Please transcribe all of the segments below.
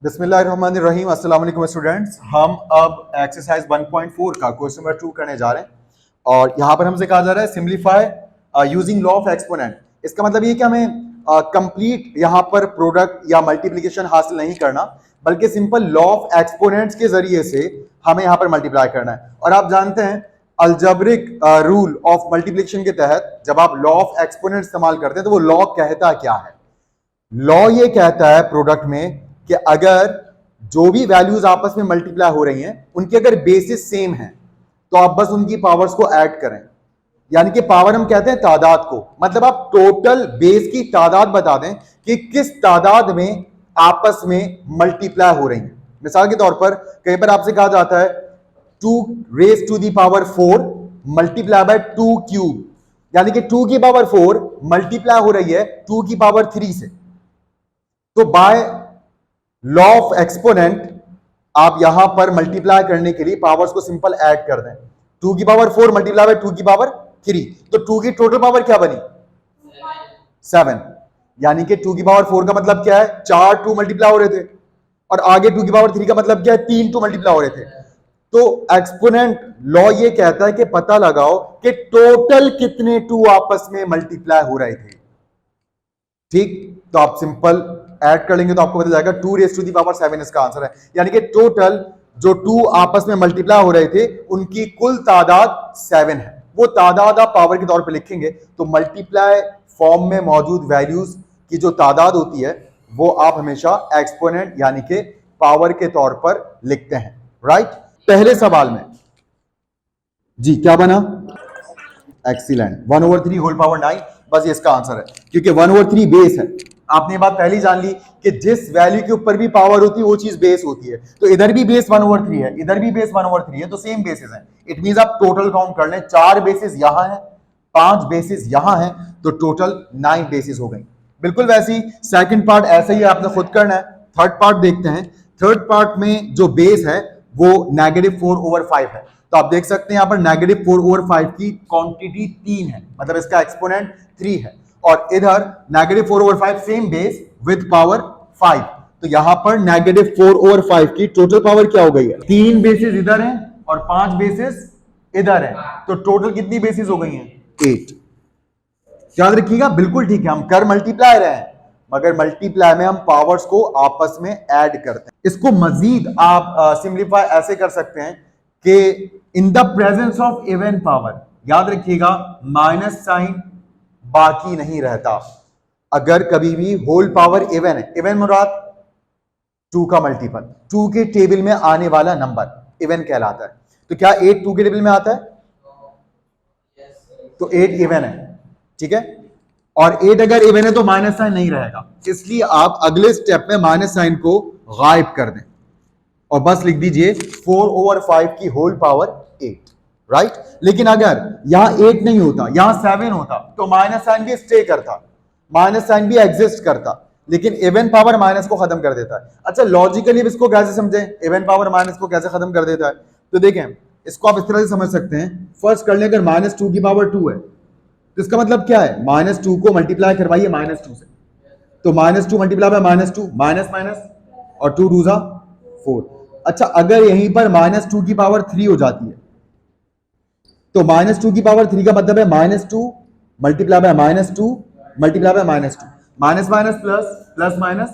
बिस्मिल्लाहिर्रहमानिर्रहीम। अस्सलाम वालेकुम स्टूडेंट्स। हम अब एक्सरसाइज 1.4 का क्वेश्चन नंबर 2 करने जा रहे हैं और यहाँ पर हमसे कहा जा रहा है simplify using law of exponent. इसका मतलब ये कि हमें कंप्लीट यहाँ पर प्रोडक्ट या मल्टीप्लिकेशन हासिल नहीं करना, बल्कि सिंपल लॉ ऑफ एक्सपोनेंट्स के जरिए से हमें यहाँ पर मल्टीप्लाई करना है। और आप जानते हैं अलजेब्रिक रूल ऑफ मल्टीप्लिकेशन के तहत जब आप लॉ ऑफ एक्सपोनेंट इस्तेमाल करते हैं तो वो लॉ कहता क्या है? लॉ ये कहता है प्रोडक्ट में कि अगर जो भी वैल्यूज आपस में मल्टीप्लाई हो रही हैं उनकी अगर बेसिस सेम है तो आप बस उनकी पावर्स को ऐड करें। यानी कि पावर हम कहते हैं तादाद को, मतलब आप टोटल बेस की तादाद बता दें कि किस तादाद में आपस में मल्टीप्लाई हो रही हैं। मिसाल के तौर पर कहीं पर आपसे कहा जाता है 2 raise to the power 4 multiply by 2 cube, यानी कि 2 की पावर 4 मल्टीप्लाई हो रही है 2 की पावर 3 से। तो बाय लॉ ऑफ एक्सपोनेंट आप यहां पर मल्टीप्लाई करने के लिए पावर्स को सिंपल ऐड कर दें। 2 की पावर 4 मल्टीप्लाई बाय 2 की पावर 3, तो 2 की टोटल पावर क्या बनी? 7। यानी कि 2 की पावर 4 का मतलब क्या है? 4 2 मल्टीप्लाई हो रहे थे, और आगे 2 की पावर 3 का मतलब क्या है? 3 2 मल्टीप्लाई हो रहे थे। तो एक्सपोनेंट लॉ ये कहता है कि पता लगाओ कि टोटल कितने 2 आपस में मल्टीप्लाई हो रहे थे। ठीक, तो आप सिंपल ऐड कर लेंगे तो आपको पता जाएगा 2 रेज़ टू दी पावर 7 इसका आंसर है। यानी कि टोटल जो 2 आपस में मल्टीप्लाई हो रहे थे उनकी कुल तादाद 7 है। वो तादाद आप पावर के तौर पे लिखेंगे तो मल्टीप्लाई फॉर्म में मौजूद वैल्यूज की जो तादाद होती है वो आप हमेशा एक्सपोनेंट यानी कि पावर के तौर पर लिखते हैं। राइट, पहले सवाल में जी क्या बना? एक्सीलेंट, 1/3 होल पावर 9, बस ये इसका आंसर है क्योंकि 1/3 बेस है। आपने ये बात पहली जान ली कि जिस वैल्यू के ऊपर भी पावर होती है वो चीज बेस होती है। तो इधर भी बेस 1/3 है, इधर भी बेस 1/3 है, तो सेम बेसिस है। इट मींस आप टोटल काउंट कर लें, 4 बेसिस यहां है, 5 बेसिस यहां है, तो टोटल 9 बेसिस हो गई। बिल्कुल वैसे ही सेकंड पार्ट ऐसा ही आपने खुद करना है। थर्ड पार्ट देखते हैं। थर्ड पार्ट में जो बेस है वो -4/5 है। तो आप देख सकते हैं यहां पर -4/5 की क्वांटिटी 3 है, मतलब इसका एक्सपोनेंट 3 है, और इधर -4/5 सेम बेस विद पावर 5। तो यहां पर -4/5 की टोटल पावर क्या हो गई है? 3 बेसिस इधर हैं और 5 बेसिस इधर है, तो टोटल कितनी बेसिस हो गई हैं? 8। याद रखिएगा, बिल्कुल ठीक है, हम कर मल्टीप्लाई रहे हैं मगर मल्टीप्लाई में हम पावर्स को आपस में ऐड करते हैं। इसको मजीद आप सिंप्लीफाई ऐसे कर सकते हैं कि in the presence of even power, याद रखिएगा माइनस साइन बाकी नहीं रहता। अगर कभी भी होल पावर इवन है, इवन मुराद 2 का मल्टीपल, 2 के टेबल में आने वाला नंबर इवन कहलाता है। तो क्या 8 2 के टेबल में आता है? तो 8 इवन है, ठीक है। और 8 अगर इवन है तो माइनस साइन नहीं रहेगा, इसलिए आप अगले स्टेप में माइनस साइन को गायब कर दें और बस लिख दीजिए 4/5 की होल पावर 8। राइट, लेकिन अगर यहां 8 नहीं होता, यहां 7 होता तो माइनस साइन भी स्टे करता, माइनस साइन भी एग्जिस्ट करता, लेकिन इवन पावर माइनस को खत्म कर देता है। अच्छा, लॉजिकली इसको कैसे समझें? इवन पावर माइनस को कैसे खत्म कर देता है? तो देखें, इसको आप इस तरह से समझ सकते हैं। फर्स्ट कर लें, अगर -2 की पावर 2 है तो इसका मतलब क्या है? -2 को मल्टीप्लाई करवाइए -2 से, तो -2 मल्टीप्लाई बाय -2, माइनस माइनस और 2 2 जा 4। अच्छा, अगर यहीं पर -2 की पावर 3 हो जाती है तो -2 की पावर 3 का मतलब है -2 multiply by -2 multiply by -2, minus minus plus, plus minus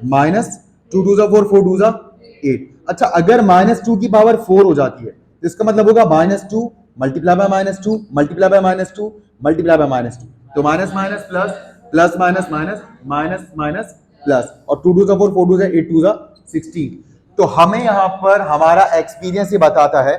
minus, 2 2 जा 4, 4 2 जा 8। अच्छा, अगर -2 की पावर 4 हो जाती है तो इसका मतलब होगा -2 multiply by -2 multiply by -2 multiply by -2, तो minus minus plus, plus minus minus, minus minus plus, और 2 2 जा 4, 4 2 जा 8, 2 जा 16। तो हमें यहां पर हमारा एक्सपीरियंस ये बताता है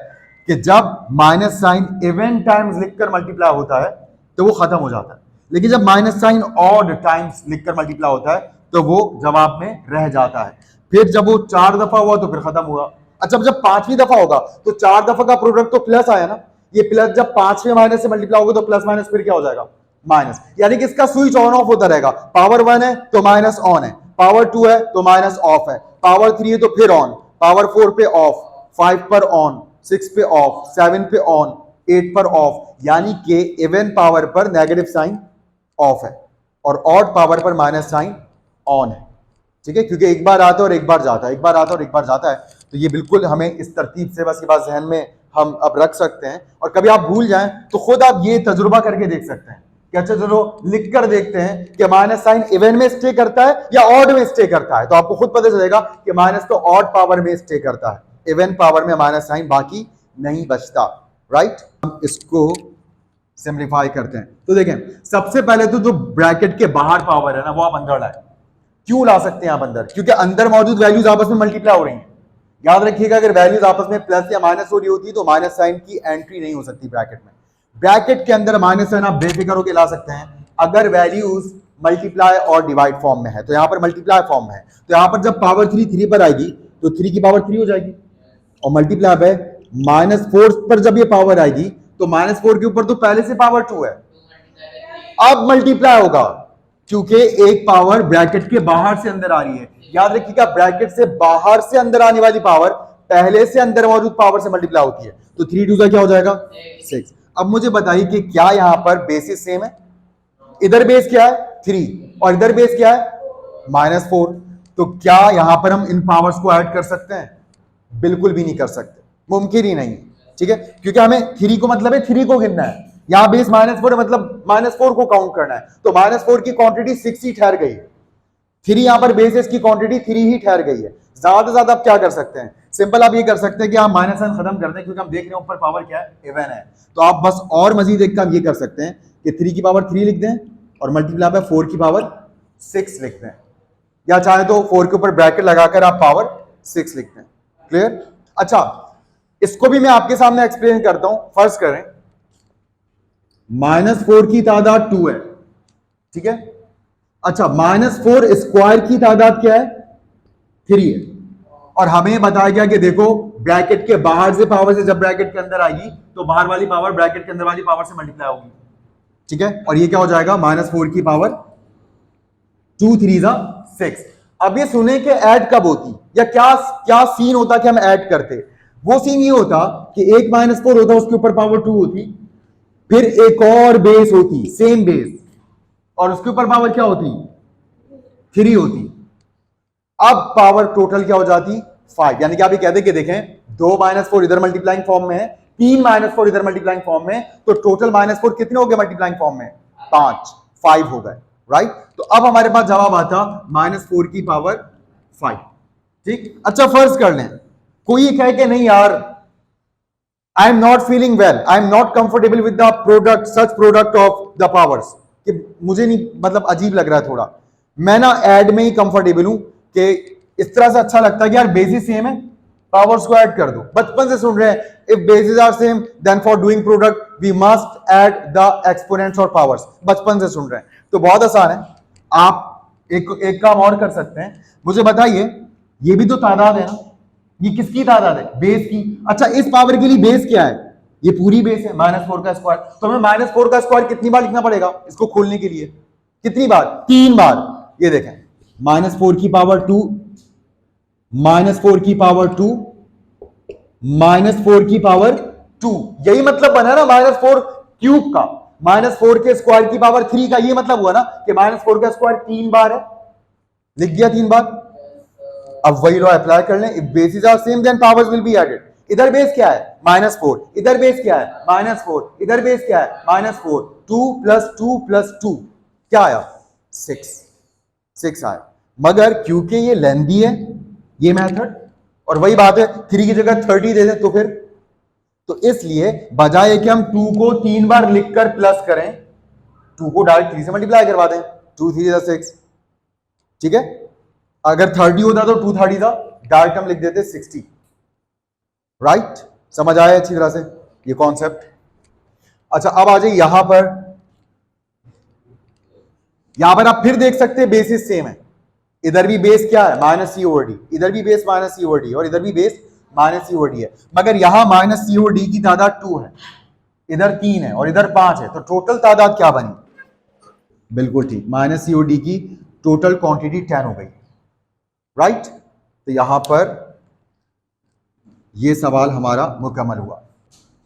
कि जब माइनस साइन इवन टाइम्स लिखकर मल्टीप्लाई होता है तो वो खत्म हो जाता है, लेकिन जब माइनस साइन ऑड टाइम्स लिखकर मल्टीप्लाई होता है तो वो जवाब में रह जाता है। फिर जब वो 4 दफा हुआ तो फिर खत्म हुआ। अच्छा, जब 5वीं दफा होगा तो 4 दफा का प्रोडक्ट तो प्लस आया ना, ये प्लस जब 5वें माइनस से मल्टीप्लाई होगा तो प्लस माइनस फिर क्या हो जाएगा? माइनस। यानी कि इसका स्विच ऑन ऑफ होता रहेगा। पावर 1 है तो माइनस ऑन है, पावर 2 है तो माइनस ऑफ है, पावर 3 है तो फिर ऑन, पावर 4 पे ऑफ, 5 पर ऑन, 6 पे ऑफ, 7 पे ऑन, 8 पर ऑफ। यानी कि इवन पावर पर नेगेटिव साइन ऑफ है और ऑड पावर पर माइनस साइन ऑन है। ठीक है, क्योंकि एक बार आता है और एक बार जाता है, एक बार आता है और एक बार जाता है। तो ये बिल्कुल हमें इस तरतीब से बस ये बात जहन में हम अब रख सकते हैं, और कभी आप भूल जाएं तो खुद आप ये तजुर्बा करके देख सकते हैं कि अच्छा चलो लिख कर देखते हैं कि माइनस साइन इवन में स्टे करता है या ऑड में स्टे करता है। तो आपको खुद पता चलेगा कि माइनस तो ऑड पावर में स्टे करता है, इवन पावर में माइनस साइन बाकी नहीं बचता। राइट, हम इसको सिंप्लीफाई करते हैं। तो देखें, सबसे पहले तो जो ब्रैकेट के बाहर पावर है ना वो आप अंदर लाए। क्यों ला सकते हैं आप अंदर? क्योंकि अंदर मौजूद वैल्यूज आपस में मल्टीप्लाई हो रही हैं। याद रखिएगा, अगर वैल्यूज आपस में प्लस या माइनस हो रही होती है तो माइनस साइन की एंट्री नहीं हो सकती ब्रैकेट में। ब्रैकेट के अंदर माइनस साइन आप बेफिक्र होकर ला सकते हैं अगर वैल्यूज मल्टीप्लाई और डिवाइड फॉर्म में है। तो यहां पर मल्टीप्लाई फॉर्म में है, तो यहां पर जब पावर 3 पर आएगी तो 3 की पावर 3 हो जाएगी, और मल्टीप्लाई है -4 पर जब ये पावर आएगी तो -4 के ऊपर तो पहले से पावर 2 है, अब मल्टीप्लाई होगा क्योंकि एक पावर ब्रैकेट के बाहर से अंदर आ रही है। याद रखिएगा, ब्रैकेट से बाहर से अंदर आने वाली पावर पहले से अंदर मौजूद पावर से मल्टीप्लाई होती है। तो 3 2 क्या हो जाएगा 6। अब मुझे बताइए कि क्या यहां पर बेसिस सेम है? इधर बेस क्या है 3 और इधर बेस क्या है -4। तो क्या यहां पर हम इन पावर्स को ऐड कर सकते हैं? बिल्कुल भी नहीं कर सकते, मुमकिन ही नहीं। ठीक है, क्योंकि हमें 3 को मतलब है 3 को गिनना है, यहां बेस -4 मतलब -4 को काउंट करना है। तो -4 की क्वांटिटी 6 ही ठहर गई, 3 यहां पर बेसिस की क्वांटिटी 3 ही ठहर गई है। ज्यादा से ज्यादा आप क्या कर सकते हैं? सिंपल आप ये कर सकते हैं कि आप माइनस साइन खत्म कर दें, क्योंकि हम देख रहे हैं ऊपर पावर क्या है इवन है। तो आप बस और मजीद एक काम ये कर सकते हैं कि 3 की पावर 3 लिख दें और मल्टीप्लाई बाय 4 की पावर 6 लिख दें, या चाहे तो 4 के ऊपर ब्रैकेट लगाकर आप पावर 6 लिख दें। क्लियर? अच्छा, इसको भी मैं आपके सामने एक्सप्लेन करता हूं। फर्ज करें -4 की तादाद 2 है, ठीक है। अच्छा, -4 स्क्वायर की तादाद क्या है 3 है, और हमें बताया गया कि देखो ब्रैकेट के बाहर से पावर से जब ब्रैकेट के अंदर आएगी तो बाहर वाली पावर ब्रैकेट के अंदर वाली पावर से मल्टीप्लाई होगी। ठीक है, और ये क्या हो जाएगा -4 की पावर 2 3 6। अब ये सुने कि ऐड कब होती या क्या क्या सीन होता कि हम ऐड करते। वो सीन ये होता कि एक -4 होता, उसके ऊपर पावर 2 होती, फिर एक और बेस होती सेम बेस, और उसके ऊपर पावर क्या होती 3 होती। अब पावर टोटल क्या हो जाती 5। यानी कि आप ये कहते कि देखें 2 -4 इधर मल्टीप्लाइंग फॉर्म में है, 3 -4 इधर मल्टीप्लाइंग फॉर्म में, तो टोटल -4 कितने हो गए मल्टीप्लाइंग फॉर्म में 5 हो गए। राइट, तो अब हमारे पास जवाब आता -4 की पावर 5। ठीक, अच्छा फर्ज कर लें कोई कहे कि नहीं यार, I am not feeling well, I am not comfortable with the product, such product of the powers, कि मुझे नहीं मतलब अजीब लग रहा है थोड़ा, मैं ना ऐड में ही कंफर्टेबल हूं कि इस तरह से अच्छा लगता है कि यार बेसिस सेम है पावर्स को ऐड कर दो। बचपन से सुन रहे हैं if basis are same then for doing product we must add the exponents और पावर्स, बचपन से सुन रहे हैं। तो बहुत आसान है, आप एक काम और कर सकते हैं, मुझे बताइए ये भी तो तादाद है ना, ये किसकी तादाद है बेस की। अच्छा, इस पावर के लिए बेस क्या है? ये पूरी बेस है -4 का स्क्वायर, तो हमें -4 का स्क्वायर कितनी बार लिखना पड़ेगा इसको खोलने के लिए? कितनी बार? 3 बार। ये देखें -4 की पावर 2, -4 की पावर 2, -4 की पावर 2, यही मतलब बना ना -4 क्यूब का, -4 के स्क्वायर की पावर 3 का, ये मतलब हुआ ना कि -4 का स्क्वायर 3 बार है, लिख दिया 3 बार। अब वही लॉ अप्लाई कर लें, if basis are same then powers will be added. इधर बेस क्या है -4, इधर बेस क्या है -4, इधर बेस क्या है -4, 2 + 2 + 2 क्या आया 6 आया। मगर क्योंकि ये लेंथी है ये मेथड, और वही बात है 3 की जगह 30 दे दें तो फिर, तो इसलिए बजाय कि हम 2 को 3 बार लिखकर प्लस करें, 2 को डायरेक्ट 3 से मल्टीप्लाई करवा दें, 2 3 6। ठीक है, अगर 30 होता तो 2 30 डायरेक्ट हम लिख देते 60। राइट, समझ आया अच्छी तरह से ये कॉन्सेप्ट। अच्छा, अब आ जाइए यहां पर आप फिर देख सकते हैं बेसिस सेम है, इधर भी बेस क्या है -COD, इधर भी बेस -COD, और इधर भी बेस -COD है, मगर यहां -COD की तादाद 2 है, इधर 3 है और इधर 5 है, तो टोटल तादाद क्या बनी? बिल्कुल ठीक, -COD की टोटल क्वांटिटी 10 हो गई। राइट, तो यहां पर यह सवाल हमारा मुकम्मल हुआ।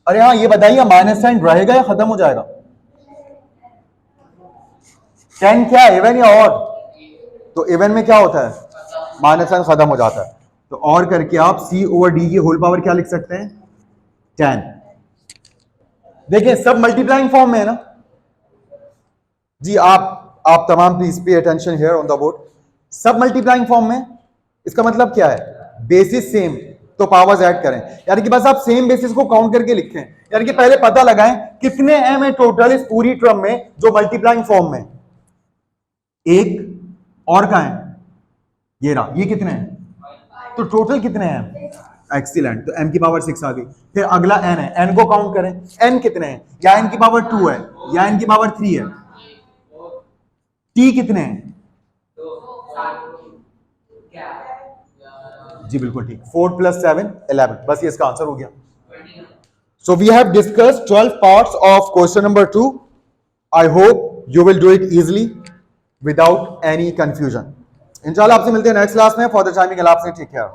अरे हाँ, ये बताइए माइनस साइन रहेगा या खत्म हो जाएगा? 10 क्या है इवन या ऑड? तो इवन में क्या होता है माइनस साइन खत्म हो जाता है। तो और करके आप c ओवर d की होल पावर क्या लिख सकते हैं, 10। देखिए सब मल्टीप्लाइंग फॉर्म में है ना जी। आप तमाम please pay attention here on the board. सब मल्टीप्लाइंग फॉर्म में, इसका मतलब क्या है, बेसिस सेम तो पावर्स ऐड करें, यानी कि बस आप सेम बेसिस को काउंट करके लिखें, यानी कि पहले पता लगाएं कितने एम है टोटल इस पूरी टर्म में जो मल्टीप्लाइंग फॉर्म में। एक और कहां है, ये रहा, ये कितने हैं, तो टोटल कितने हैं, एक्सीलेंट, तो m की पावर 6 आ गई। फिर अगला n है, n को काउंट करें, n कितने हैं, या n की पावर 2 है या n की पावर 3 है, t कितने हैं, जी बिल्कुल ठीक, 4 + 7 11, बस ये इसका आंसर हो गया। So we have discussed 12 parts of question number 2। I hope you will do it easily without any confusion. इंशाल्लाह आपसे मिलते हैं नेक्स्ट क्लास में। फॉर द टाइमिंग अल्लाह हाफ़िज़, टेक केयर।